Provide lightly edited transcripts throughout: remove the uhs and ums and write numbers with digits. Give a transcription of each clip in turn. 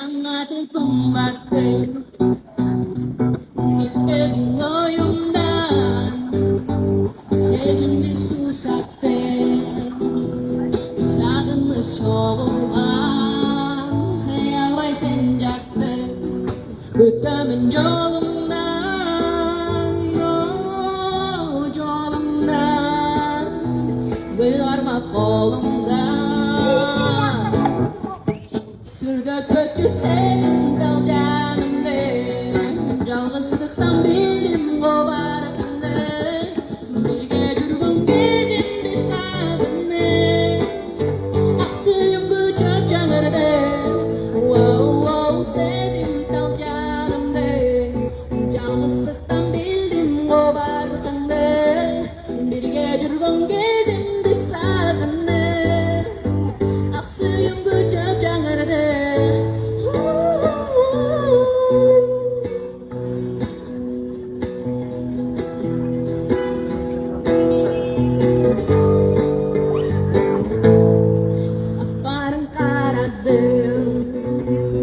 Anlatır pembatin gittin oyundan sezin bir susaktın sarılmış oğuldan hayal sencaktı ötemin yolundan yolundan gülorma kolumdan Sürgüp ötü sezin dal canım benim Yalnızlıktan bildim kobartını Birge durgun gezimdi sadını Aksıyım bu çok canırdı Wow wow sezin dal canım benim Yalnızlıktan bildim kobartını Birge durgun gezimdi sadını Aksıyım bu çok canırdı Saparang karadım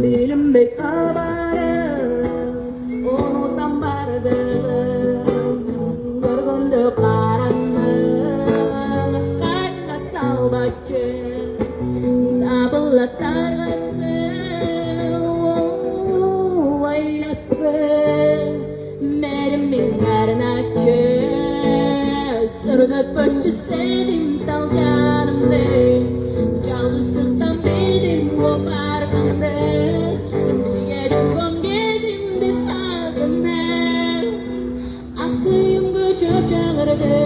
Bilim be kabarım Onu tambardım Gorgonda paranım Kayla salbacım Tabla tarası Aynası Benim mingarın açı Sırda pötü sezin tal canım be Yalnızlıktan bildim kopartımdı Birge durgun gezimdi salgını Aksıyım gücüp çağırdı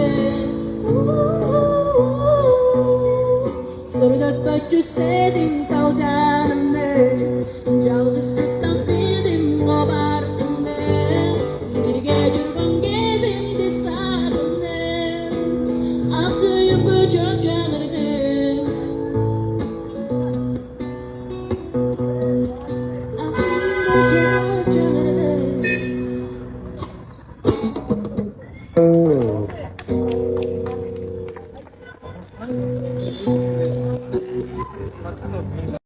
Sırda pötü sezin tal canım be Yalnızlıktan bildim kopartımdı Birge durgun gezimdi salgını Aksıyım gücüp çağırdı Aksıyım gücüp çağırdı